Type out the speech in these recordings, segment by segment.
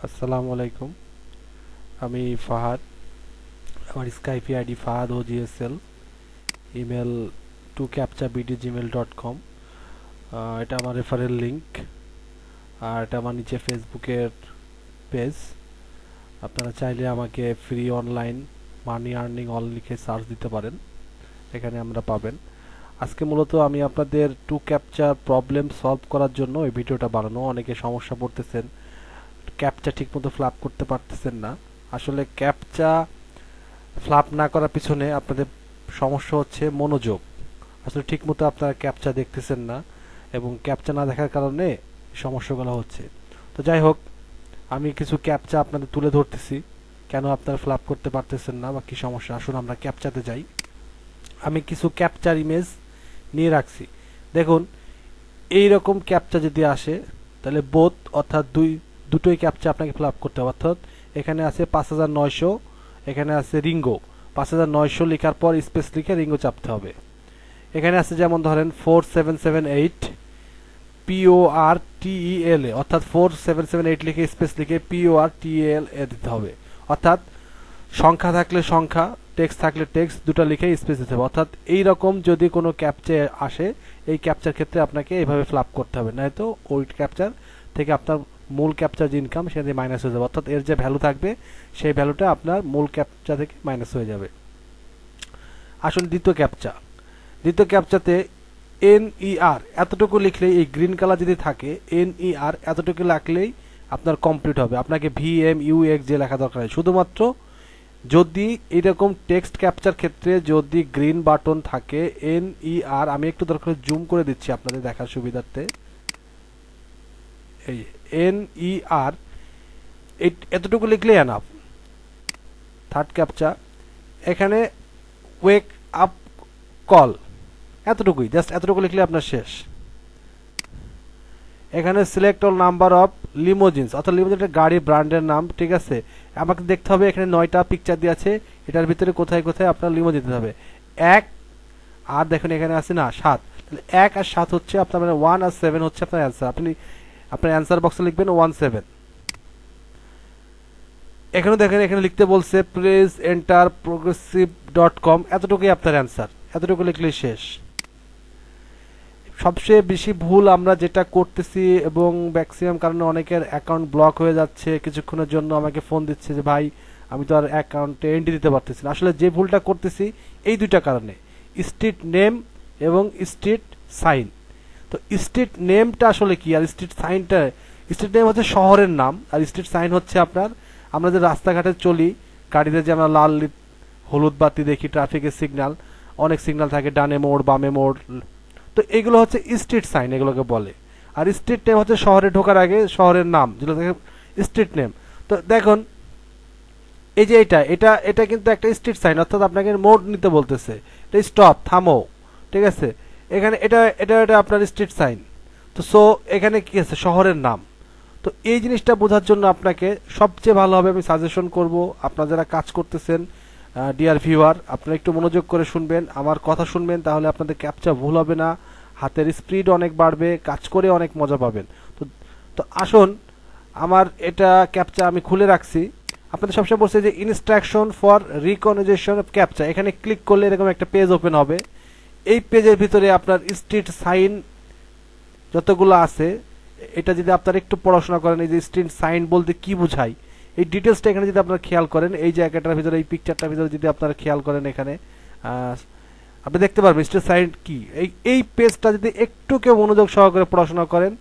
আসসালামু আলাইকুম। আমি ফাহাদ। আমার Skype ID Fahad OGSL, email to captcha@gmail.com। এটা আমার রেফারেল লিংক, আর এটা আমার নিচে ফেসবুকের পেজ। আপনারা চাইলে আমাকে free online money earning all লিখে সার্চ দিতে পারেন, এখানে আমরা পাবেন। আজকে মূলত আমি আপনাদের টু ক্যাপচার প্রবলেম সলভ করার জন্য এই ভিডিওটা বানানো। অনেকে সমস্যা পড়তেছেন, ক্যাপচা ঠিকমতো ফ্ল্যাপ করতে পারতেছেন না। আসলে ক্যাপচা ফ্ল্যাপ না করার পিছনে আপনাদের সমস্যা হচ্ছে মনোযোগ। আসলে ঠিকমতো আপনারা ক্যাপচা দেখতেছেন না, এবং ক্যাপচা না দেখার কারণে সমস্যাগুলো হচ্ছে। তো যাই হোক, আমি কিছু ক্যাপচা আপনাদের তুলে ধরতেছি, কেন আপনারা ফ্ল্যাপ করতে পারতেছেন না বা কি সমস্যা। আসুন আমরা ক্যাপচাতে যাই। আমি কিছু ক্যাপচার ইমেজ নিয়ে রাখছি। দেখুন, এই রকম ক্যাপচা যদি আসে তাহলে বোথ অর্থাৎ দুটোই ক্যাপচা আপনাকে ফিল আপ করতে হবে। অর্থাৎ এখানে আছে 5900, এখানে আছে রিঙ্গো। 5900 লেখার পর স্পেস লিখে রিঙ্গো চাপতে হবে। এখানে আছে যেমন ধরেন 4778 PORTEL, অর্থাৎ 4778 লিখে স্পেস লিখে PORTEL দিতে হবে। অর্থাৎ সংখ্যা থাকলে সংখ্যা, টেক্সট থাকলে টেক্সট, দুটো লিখে স্পেস দিতে হবে। অর্থাৎ এই রকম যদি কোনো ক্যাপচা আসে, এই ক্যাপচার ক্ষেত্রে আপনাকে এইভাবে ফিল আপ করতে হবে, নয়তো ওই ক্যাপচার থেকে আপনার মূল ক্যাপচার যে ইনকাম সেটা মাইনাস হয়ে যাবে। অর্থাৎ এর যে ভ্যালু থাকবে সেই ভ্যালুটা আপনার মূল ক্যাপচা থেকে মাইনাস হয়ে যাবে। আসুন দ্বিতীয় ক্যাপচাতে NER এতটুকু লিখলেই, এই গ্রিন কালার যদি থাকে NER এতটুকু লিখলেই আপনার কমপ্লিট হবে। আপনাকে VMUX যে লেখা দরকার নেই। শুধুমাত্র যদি এরকম টেক্সট ক্যাপচার ক্ষেত্রে যদি গ্রিন বাটন থাকে NER, আমি একটু দরকার জুম করে দিচ্ছি আপনাদের দেখার সুবিধার্থে। এই NER এতটুকু লিখলে এনাফ। থার্ড ক্যাপচা, এখানে ওয়েক আপ কল, এতটুকুই, জাস্ট এতটুকু লিখলে আপনার শেষ। এখানে সিলেক্ট অল নাম্বার অফ লিমোজিনস, অর্থাৎ লিমোজিন একটা গাড়ি ব্র্যান্ডের নাম, ঠিক আছে। আমাকে দেখতে হবে এখানে 9টা পিকচার দিয়ে আছে, এটার ভিতরে কোথায় কোথায় আপনার লিমোজিন দিতে হবে। 1 আর দেখুন এখানে আছে না 7, তাহলে 1 আর 7 হচ্ছে আপনার, মানে 1 আর 7 হচ্ছে আপনার অ্যান্সার। আপনি আপনার অ্যান্সার বক্সে লিখবেন 17। এখানে দেখেন, এখানে লিখতে বলছে প্লিজ এন্টার progressive.com, এতটুকুই আপনার অ্যান্সার, এতটুকু লিখলেই শেষ। সবচেয়ে বেশি ভুল আমরা যেটা করতেছি, এবং ম্যাক্সিমাম কারণে অনেকের অ্যাকাউন্ট ব্লক হয়ে যাচ্ছে, কিছুক্ষণের জন্য আমাকে ফোন দিচ্ছে যে ভাই আমি তো আর অ্যাকাউন্টে এন্ট্রি দিতে পারতেছি না। আসলে যে ভুলটা করতেছি এই দুইটা কারণে, স্ট্রিট নেম এবং স্ট্রিট সাইন। তো স্ট্রিট নেমটা আসলে কি, আর স্ট্রিট সাইনটা, স্ট্রিট নেম হচ্ছে শহরের নাম, আর স্ট্রিট সাইন হচ্ছে আপনার, আমরা যে রাস্তাঘাটে চলি গাড়িতে যে আমরা লাল হলুদ বাতি দেখি, ট্রাফিকের সিগন্যাল, অনেক সিগন্যাল থাকে, ডানে মোড় বামে মোড়, তো এগুলো হচ্ছে স্ট্রিট সাইন, এগুলোকে বলে। আর স্ট্রিট নেম হচ্ছে শহরে ঢোকার আগে শহরের নাম, যেগুলো থাকে স্ট্রিট নেম। তো দেখুন এই যে এটা এটা এটা কিন্তু একটা স্ট্রিট সাইন, অর্থাৎ আপনাকে মোড় নিতে বলতেছে, এটা স্টপ, থামো, ঠিক আছে। এখানে এটা এটা এটা আপনার স্ট্রিট সাইন। তো সো এখানে কি আছে, শহরের নাম। তো এই জিনিসটা বোঝার জন্য আপনাকে সবচেয়ে ভালো হবে, আমি সাজেশন করব, আপনারা যারা কাজ করতেছেন ডিয়ার ভিউয়ার, আপনারা একটু মনোযোগ করে শুনবেন, আমার কথা শুনবেন, তাহলে আপনাদের ক্যাপচা ভুল হবে না, হাতের স্পিড অনেক বাড়বে, কাজ করে অনেক মজা পাবেন। তো তো আসুন, আমার এটা ক্যাপচা আমি খুলে রাখছি। আপনাদের সবসময় বলছে যে instruction for recognition of captcha, এখানে ক্লিক করলে এরকম একটা পেজ ওপেন হবে। এই পেজের ভিতরে আপনার স্ট্রিট সাইন যতগুলো আছে, এটা যদি আপনারা একটু পড়াশোনা করেন, এই যে স্ট্রিট সাইন বলতে কি বোঝায়, এই ডিটেলসটা এখানে যদি আপনারা খেয়াল করেন, এই জায়গাটার ভিতরে, এই পিকচারটার ভিতরে যদি আপনারা খেয়াল করেন, এখানে আপনি দেখতে পারবেন স্ট্রিট সাইন কি। এই পেজটা যদি একটু কেউ মনোযোগ সহকারে পড়াশোনা করেন,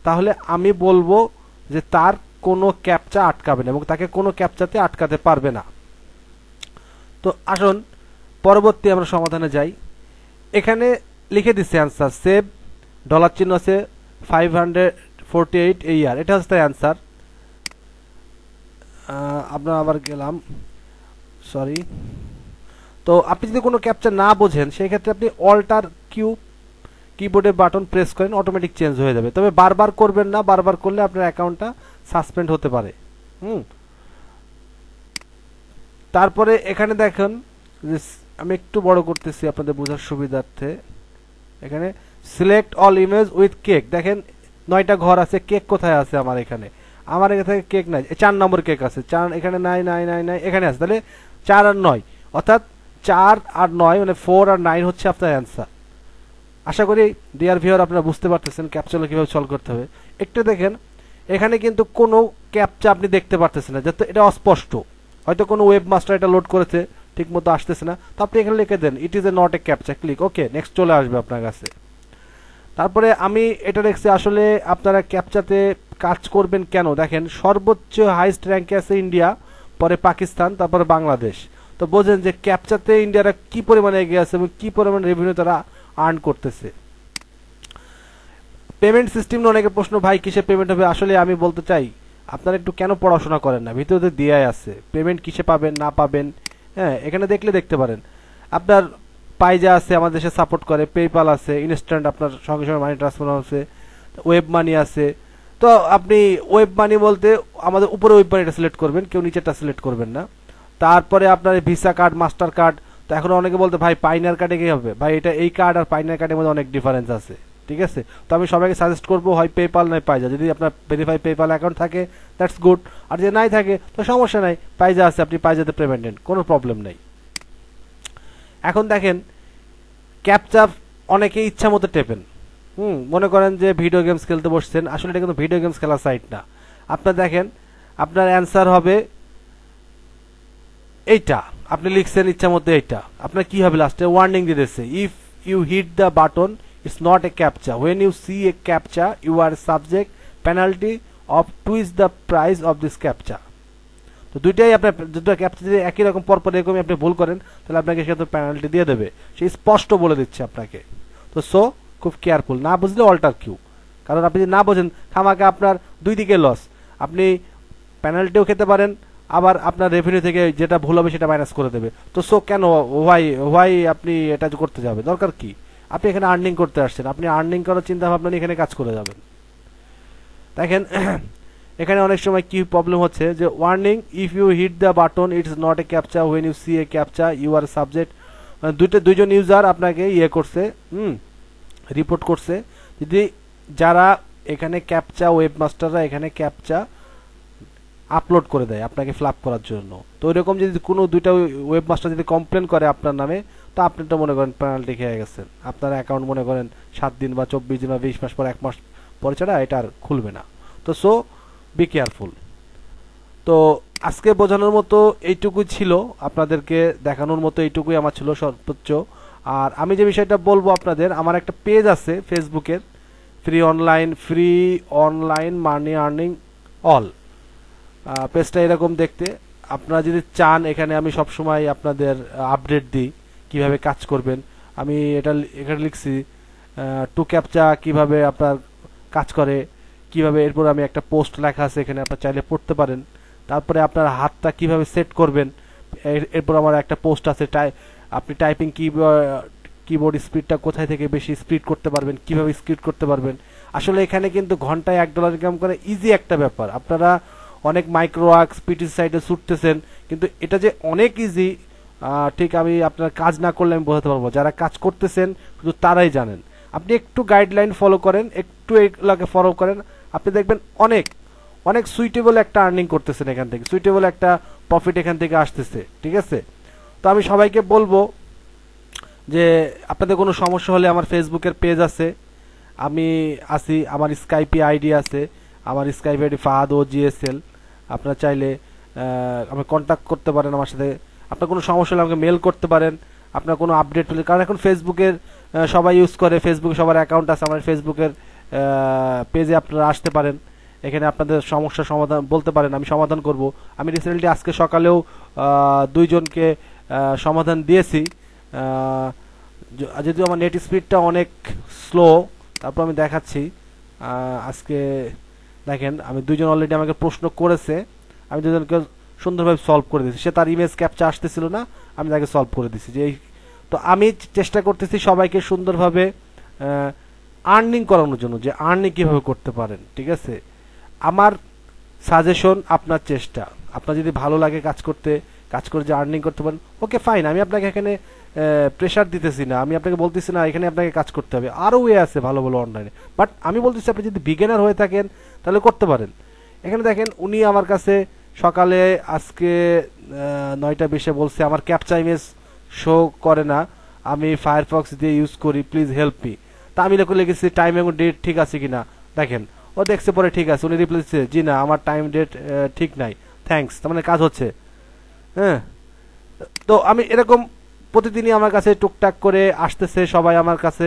তাহলে আমি বলবো যে তার কোনো ক্যাপচা আটকাবে না, এবং তাকে কোনো ক্যাপচাতে আটকাতে পারবে না। তো আসুন পরবর্তী আমরা সমাধানে যাই। এখানে লিখে দিচ্ছে অ্যান্সার, সেভ ডলার চিহ্ন আছে, 548 এই ইয়ার, এটা হচ্ছে তার অ্যান্সার। আমরা আবার গেলাম, সরি। তো আপনি যদি কোনো ক্যাপচা না বোঝেন, সেই ক্ষেত্রে আপনি অল্টার কিউ কিবোর্ডে বাটন প্রেস করেন, অটোমেটিক চেঞ্জ হয়ে যাবে। তবে বারবার করবেন না, বারবার করলে আপনার অ্যাকাউন্টটা সাসপেন্ড হতে পারে। তারপরে এখানে দেখেন যে, আমি একটু বড় করতেছি আপনাদের বোঝার সুবিধার্থে। এখানে select all image with cake, দেখেন 9টা ঘর আছে, কেক কোথায় আছে আমার এখানে। আমার এখানে থেকে কেক নাই, 4 নম্বর কেক আছে, 4 এখানে নাই নাই নাই নাই এখানে আছে, তাহলে 4 আর 9 অর্থাৎ 4 আর 9 মানে 4 আর 9 হচ্ছে আপনার অ্যান্সার। আশা করি ডিয়ার ভিউয়ার আপনারা বুঝতে পারতেছেন ক্যাপচাগুলো কিভাবে সলভ করতে হবে। একটু দেখেন এখানে কিন্তু কোনো ক্যাপচা আপনি দেখতে পারতেছেন না, যাতে এটা অস্পষ্ট, হয়তো কোনো ওয়েব মাস্টার এটা লোড করেছে ঠিক মতো আসতেছে না, তো আপনি এখানে লিখে দেন it is a not a captcha, click okay, next চলে আসবে আপনার কাছে। তারপরে আমি এটা দেখছি আসলে আপনারা ক্যাপচাতে কাজ করবেন কেন, দেখেন সর্বোচ্চ হাইস্ট র্যাঙ্কে আছে ইন্ডিয়া, পরে পাকিস্তান, তারপরে বাংলাদেশ। তো বোঝেন যে ক্যাপচাতে ইন্ডিয়ারা কি পরিমাণে এগিয়ে আছে এবং কি পরিমাণ রেভিনিউ তারা আর্ন করতেছে। পেমেন্ট সিস্টেম নিয়ে অনেকে প্রশ্ন, ভাই কিসে পেমেন্ট হবে? আসলে আমি বলতে চাই আপনারা একটু কেন পড়াশোনা করেন না, ভিতরে দেয়াই আছে পেমেন্ট কিসে পাবেন না পাবেন। হ্যাঁ, এখানে দেখলে দেখতে পারেন আপনার পাইজা আছে, আমাদের দেশে সাপোর্ট করে, পেপাল আছে, ইনস্ট্যান্ট আপনার সঙ্গে সঙ্গে মানি ট্রান্সফার আছে, ওয়েব মানি আছে। তো আপনি ওয়েব মানি বলতে আমাদের উপরে ওয়েব মানিটা সিলেক্ট করবেন, কেউ নিচেরটা সিলেক্ট করবেন না। তারপরে আপনার ভিসা কার্ড, মাস্টার কার্ড। তো এখন অনেকে বলতে ভাই পাইনার কার্ডে কি হবে? ভাই এটা এই কার্ড আর পাইনার কার্ডের মধ্যে অনেক ডিফারেন্স আছে, ঠিক আছে? তো আমি সবাইকে সাজেস্ট করবো হয় পেপাল নয় পাইজা, যদি আপনার ভেরিফাই পেপাল অ্যাকাউন্ট থাকে দ্যাটস গুড, আর যদি নাই থাকে তো সমস্যা নাই, পাইজা আছে, আপনি পাইজাতে পেমেন্ট নেন, কোনো প্রবলেম নেই। এখন দেখেন ক্যাপচা অনেকে ইচ্ছা মতো টেপেন, মনে করেন যে ভিডিও গেমস খেলতে বসছেন, আসলে এটা কিন্তু ভিডিও গেমস খেলার সাইট না। আপনার দেখেন আপনার অ্যান্সার হবে এইটা, আপনি লিখছেন ইচ্ছা মতো এইটা, আপনার কি হবে লাস্টে ওয়ার্নিং দিয়ে দিচ্ছে, if you hit the button it's not a captcha, when you see a captcha you are subject penalty of twice the price of this captcha. তো দুইটাই আপনার দুটো ক্যাপচা যদি একই রকম পরপর এরকমই আপনি ভুল করেন তাহলে আপনাকে সেক্ষেত্রে পেনাল্টি দিয়ে দেবে, সে স্পষ্ট বলে দিচ্ছে আপনাকে। তো সো খুব কেয়ারফুল, না বুঝলে অল্টার কিউ, কারণ আপনি যদি না বোঝেন খামাকে আপনার দুই দিকে লস, আপনি পেনাল্টিও খেতে পারেন, আবার আপনার রেভিনিউ থেকে যেটা ভুল হবে সেটা মাইনাস করে দেবে। তো সো কেন হোয়াই আপনি এটা করতে যাবে, দরকার কি? আপনি এখানে আর্নিং করতে আসছেন, আপনি আর্নিং করার চিন্তা ভাবনা নিয়ে এখানে কাজ করে যাবেন। দেখেন এখানে অনেক সময় কি প্রবলেম হচ্ছে যে warning if you hit the button it's not a captcha, when you see a captcha you are subject, দুইজন ইউজার আপনাকে করছে, রিপোর্ট করছে। যদি যারা এখানে ক্যাপচা ওয়েবমাস্টাররা এখানে ক্যাপচা আপলোড করে দেয় আপনাকে ফ্লাপ করার জন্য, তো ওইরকম যদি কোনো দুইটা ওয়েবমাস্টার যদি কমপ্লেন করে আপনার নামে, তো আপনি তো মনে করেন পেনাল্টি খেয়ে গেছেন, আপনার অ্যাকাউন্ট মনে করেন 7 দিন বা 24 দিন বা 20 মাস পর 1 মাস পরে ছাড়া এটা আর খুলবে না। তো সো বি কেয়ারফুল। তো আজকে বোঝানোর মতো এইটুকুই ছিল, আপনাদেরকে দেখানোর মতো এইটুকুই আমার ছিল সর্বোচ্চ। আর আমি যে বিষয়টা বলবো আপনাদের, আমার একটা পেজ আছে ফেসবুকের, free online money earning all, পেজটা এরকম দেখতে। আপনারা যদি চান এখানে আমি সবসময় আপনাদের আপডেট দিই কিভাবে কাজ করবেন। আমি এখানে লিখছি টু ক্যাপচা কিভাবে আপনার কাজ করে, কিভাবে, এরপর আমি একটা পোস্ট লেখা আছে এখানে, আপনার চাইলে পড়তে পারেন। তারপরে আপনার হাতটা কিভাবে সেট করবেন, এরপর আমার একটা পোস্ট আছে, আপনি টাইপিং কিবোর্ড স্পিডটা কোথায় থেকে বেশি স্পিড করতে পারবেন, কিভাবে স্পিড করতে পারবেন। আসলে এখানে কিন্তু ঘন্টায় $1 ইনকাম করে ইজি একটা ব্যাপার। আপনারা অনেক মাইক্রো ওয়ার্কস পিটি সাইটে ছুটতেছেন, কিন্তু এটা যে অনেক ইজি ঠিক আমি আপনার কাজ না করলে আমি বোঝাতে পারবো, যারা কাজ করতেছেন শুধু তারাই জানেন। আপনি একটু গাইডলাইন ফলো করেন, একটু এগুলোকে ফলো করেন, আপনি দেখবেন অনেক অনেক সুইটেবল একটা আর্নিং করতেছেন এখান থেকে, সুইটেবল একটা প্রফিট এখান থেকে আসতেছে, ঠিক আছে? তো আমি সবাইকে বলবো যে আপনাদের কোনো সমস্যা হলে আমার ফেসবুকের পেজ আছে, আমি আছি, আমার স্কাইপি আইডি আছে, আমার স্কাইপি আইডি ফাহাদ ও জিএসএল, আপনারা চাইলে আমি কন্ট্যাক্ট করতে পারেন আমার সাথে। আপনার কোনো সমস্যা হলে আমাকে মেল করতে পারেন, আপনার কোনো আপডেট হলে, কারণ এখন ফেসবুকের সবাই ইউজ করে, ফেসবুকে সবার অ্যাকাউন্ট আছে, আমার ফেসবুকের পেজে আপনারা আসতে পারেন, এখানে আপনাদের সমস্যার সমাধান বলতে পারেন, আমি সমাধান করব। আমি রিসেন্টলি আজকে সকালেও 2 জনকে সমাধান দিয়েছি, যদিও আমার নেট স্পিডটা অনেক স্লো, তারপর আমি দেখাচ্ছি। আজকে দেখেন আমি 2 জন অলরেডি আমাকে প্রশ্ন করেছে, আমি 2 জনকে সুন্দরভাবে সলভ করে দিয়েছি। সে তার ইমেজ ক্যাপচা আসতেছিল না, আমি তাকে সলভ করে দিয়েছি। যে তো আমি চেষ্টা করতেছি সবাইকে সুন্দরভাবে আর্নিং করানোর জন্য, যে আর্নিং কিভাবে করতে পারেন, ঠিক আছে? আমার সাজেশন, আপনার চেষ্টা, আপনার যদি ভালো লাগে কাজ করে যে আর্নিং করতে পারেন, ওকে ফাইন, আমি আপনাকে এখানে প্রেশার দিতেছি না, আমি আপনাকে বলতেছি না এখানে আপনাকে কাজ করতে হবে, আরও ওয়ে আছে ভালো ভালো অনলাইনে। বাট আমি বলতেছি আপনি যদি বিগিনার হয়ে থাকেন তাহলে করতে পারেন। এখানে দেখেন উনি আমার কাছে সকালে আজকে 9টা 20-এ বলছে আমার ক্যাপচা ইমেজ শো করে না, আমি ফায়ারফক্স দিয়ে ইউজ করি, প্লিজ হেল্প মি। তা আমি লিখেছি টাইম এবং ডেট ঠিক আছে কিনা, দেখেন ও দেখছে পরে ঠিক আছে, উনি রিপ্লাই দিচ্ছে জি না আমার টাইম ডেট ঠিক নাই, থ্যাঙ্কস। তার মানে কাজ হচ্ছে। হ্যাঁ, তো আমি এরকম প্রতিদিনই আমার কাছে টুকটাক করে আসতেছে, সবাই আমার কাছে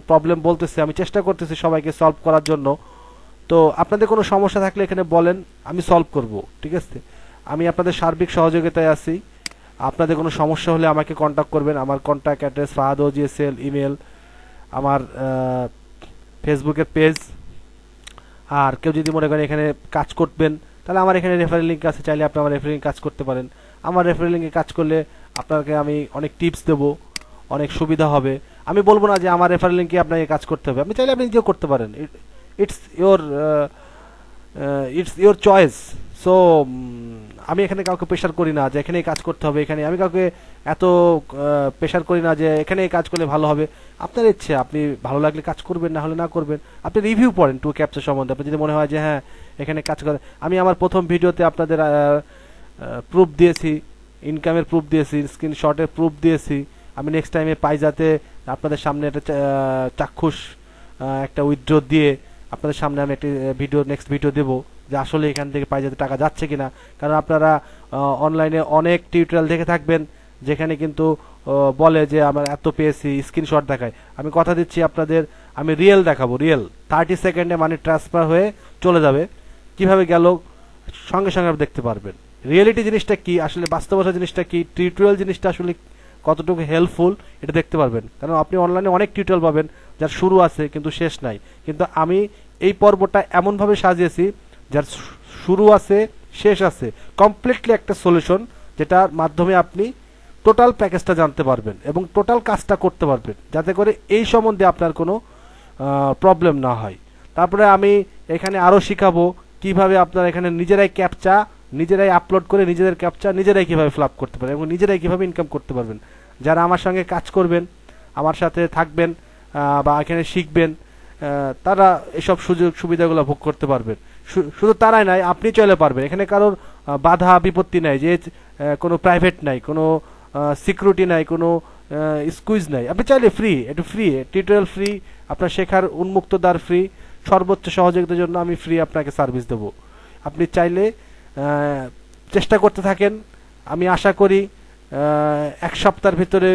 প্রবলেম বলতেছে, আমি চেষ্টা করতেছি সবাইকে সলভ করার জন্য। তো আপনাদের কোনো সমস্যা থাকলে এখানে বলেন, আমি সলভ করব, ঠিক আছে? আমি আপনাদের সার্বিক সহযোগিতায় আছি। আপনাদের কোনো সমস্যা হলে আমাকে কন্ট্যাক্ট করবেন। আমার contact address Fahad OGSL, email, আমার ফেসবুকের পেজ। আর কেউ যদি মনে করেন এখানে কাজ করবেন, তাহলে আমার এখানে রেফারেল লিঙ্ক আছে, চাইলে আপনি আমার রেফারেল লিঙ্ক কাজ করতে পারেন। আমার রেফারেল লিঙ্কে কাজ করলে আপনাকে আমি অনেক টিপস দেব, অনেক সুবিধা হবে। আমি বলবো না যে আমার রেফারেল লিঙ্কে আপনাকে কাজ করতে হবে, আপনি চাইলে আপনি নিজেও করতে পারেন। It's your choice. সো আমি এখানে কাউকে প্রেশার করি না যে এখানেই কাজ করতে হবে, এখানে আমি কাউকে এত প্রেশার করি না যে এখানেই কাজ করলে ভালো হবে। আপনার ইচ্ছে, আপনি ভালো লাগলে কাজ করবেন, না হলে না করবেন। আপনি রিভিউ পড়েন টু ক্যাপচার সম্বন্ধে, আপনি যদি মনে হয় যে হ্যাঁ এখানে কাজ করে। আমি আমার প্রথম ভিডিওতে আপনাদের প্রুফ দিয়েছি, ইনকামের প্রুফ দিয়েছি, স্ক্রিনশটের প্রুফ দিয়েছি। আমি নেক্সট টাইমে পাই যাতে আপনাদের সামনে একটা চাক্ষুষ একটা উইথড্র দিয়ে আপনাদের সামনে আমি একটি নেক্সট ভিডিও দেবো যে আসলে এখান থেকে পাই যাতে টাকা যাচ্ছে কিনা। কারণ আপনারা অনলাইনে অনেক টিউটোরিয়াল দেখে থাকবেন যেখানে কিন্তু বলে যে আমার এত পেয়েছি, স্ক্রিনশট দেখায়। আমি কথা দিচ্ছি আপনাদের, আমি রিয়েল দেখাবো, রিয়েল 30 সেকেন্ডে মানি ট্রান্সফার হয়ে চলে যাবে। কিভাবে গেল সঙ্গে সঙ্গে আপনি দেখতে পারবেন। রিয়েলিটি জিনিসটা কি, আসলে বাস্তবতা জিনিসটা কি, টিউটোরিয়াল জিনিসটা আসলে কতটুকু হেল্পফুল, এটা দেখতে পারবেন। কারণ আপনি অনলাইনে অনেক টিউটোরিয়াল পাবেন যার শুরু আছে কিন্তু শেষ নাই, কিন্তু আমি এই পর্বটা এমনভাবে সাজিয়েছি যার শুরু আছে শেষ আছে, কমপ্লিটলি একটা সলিউশন, যেটার মাধ্যমে আপনি টোটাল প্যাকেজটা জানতে পারবেন এবং টোটাল কাজটা করতে পারবেন, যাতে করে এই সম্বন্ধে আপনার কোনো প্রবলেম না হয়। তারপরে আমি এখানে আরও শিখাবো কিভাবে আপনারা এখানে নিজেরাই ক্যাপচা নিজেরাই আপলোড করে নিজেদের ক্যাপচা নিজেরাই কিভাবে ফিল আপ করতে পারেন এবং নিজেরাই কিভাবে ইনকাম করতে পারবেন। যারা আমার সঙ্গে কাজ করবেন, আমার সাথে থাকবেন বা এখানে শিখবেন, তারা এসব সুযোগ সুবিধাগুলো ভোগ করতে পারবেন। শুধু তারাই নাই, আপনি চলে পারবেন। এখানে কারোর বাধা বিপত্তি নাই, যে কোনো প্রাইভেট নাই, কোনো সিকিউরিটি নাই, কোনো স্কুইজ নাই। আপনি চাইলে ফ্রি, একটু ফ্রি টিউটোরিয়াল ফ্রি, আপনার শেখার উন্মুক্ত দ্বার ফ্রি, সর্বোচ্চ সহযোগিতার জন্য আমি ফ্রি আপনাকে সার্ভিস দেবো। আপনি চাইলে চেষ্টা করতে থাকেন। আমি আশা করি 1 সপ্তাহের ভিতরে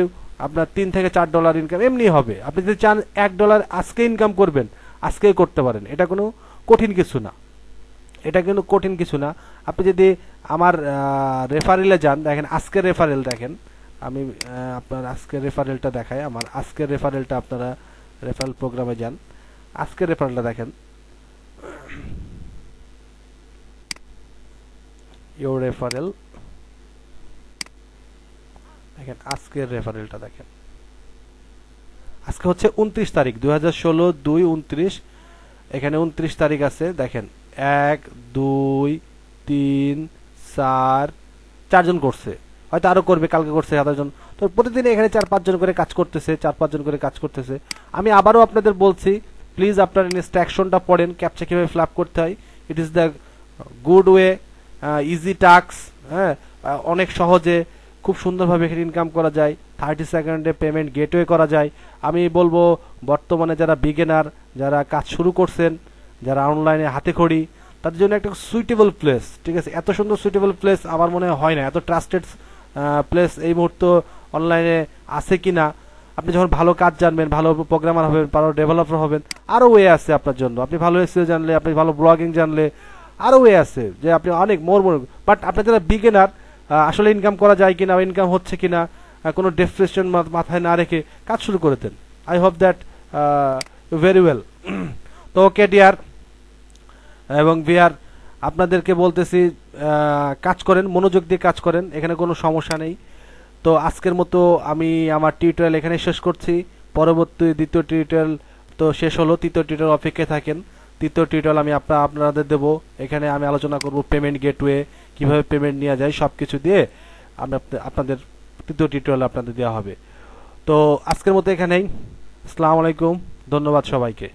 আপনার $3 থেকে $4 ইনকাম এমনি হবে। আপনি যদি চান $1 আজকে ইনকাম করবেন, আজকেই করতে পারেন। এটা কোনো কঠিন কিছু না, এটা কিন্তু কঠিন কিছু না। আপনি যদি আমার রেফারেলে যান, দেখেন আজকের রেফারেল দেখেন, আমি আপনার আজকের রেফারেলটা দেখাই। আমার আজকের রেফারেলটা, আপনারা রেফারেল প্রোগ্রামে যান, আজকের রেফারেলটা দেখেন, ইউর রেফারেল দেখেন, আজকের রেফারেলটা দেখেন। আজকে হচ্ছে 29 তারিখ, 2016-2-29। এখানে 29 তারিখ আছে, দেখেন 1 2 3 4 4 জন করছে, হয়তো আরো করবে, কালকে করছে 7 জন। তো প্রতিদিন এখানে 4-5 জন করে কাজ করতেছে, 4-5 জন করে কাজ করতেছে। আমি আবারও আপনাদের বলছি, প্লিজ আপনার ইনস্ট্রাকশনটা পড়েন, ক্যাপচা কিভাবে ফিল আপ করতে হয়। It is the good way, easy task. হ্যাঁ, অনেক সহজে খুব সুন্দরভাবে এখানে ইনকাম করা যায়। 30 সেকেন্ডে পেমেন্ট গেটওয়ে করা যায়। আমি বলবো বর্তমানে যারা বিগিনার, যারা কাজ শুরু করছেন, যারা অনলাইনে হাতে খড়ি, তাদের জন্য একটা সুইটেবল প্লেস, ঠিক আছে? এত সুন্দর সুইটেবল প্লেস আমার মনে হয় না, এত ট্রাস্টেড প্লেস এই মুহূর্তে অনলাইনে আছে কিনা। আপনি যখন ভালো কাজ জানবেন, ভালো প্রোগ্রামার হবেন, ভালো ডেভেলপার হবেন, আরও ওয়ে আছে আপনার জন্য। আপনি ভালো এসইও জানলে, আপনি ভালো ব্লগিং জানলে আরও ওয়ে আছে যে আপনি অনেক মোর। বাট আপনার যারা বিগিনার, আসলে ইনকাম করা যায় কিনা, ইনকাম হচ্ছে কিনা, কোনো ডেফ্রেশন মাথায় না রেখে কাজ শুরু করে দেন। I hope that very well. তো ওকে ডিয়ার এবং ভিআর, আপনাদেরকে বলতেছি কাজ করেন, মনোযোগ দিয়ে কাজ করেন, এখানে কোনো সমস্যা নেই। তো আজকের মতো আমি আমার টিউটোরিয়াল এখানে শেষ করছি। পরবর্তী দ্বিতীয় টিউটোরিয়াল তো শেষ হলো, তৃতীয় টিউটোরিয়াল অপেক্ষায় থাকেন। তৃতীয় টিউটোরিয়াল আমি আপনাদের দেবো। এখানে আমি আলোচনা করব পেমেন্ট গেটওয়ে, কিভাবে পেমেন্ট নেওয়া যায়, সব কিছু দিয়ে আমি আপনাদের তৃতীয় টিউটোরিয়াল আপনাদের দেওয়া হবে। তো আজকের মতো এখানেই। আসসালামু আলাইকুম, ধন্যবাদ সবাইকে।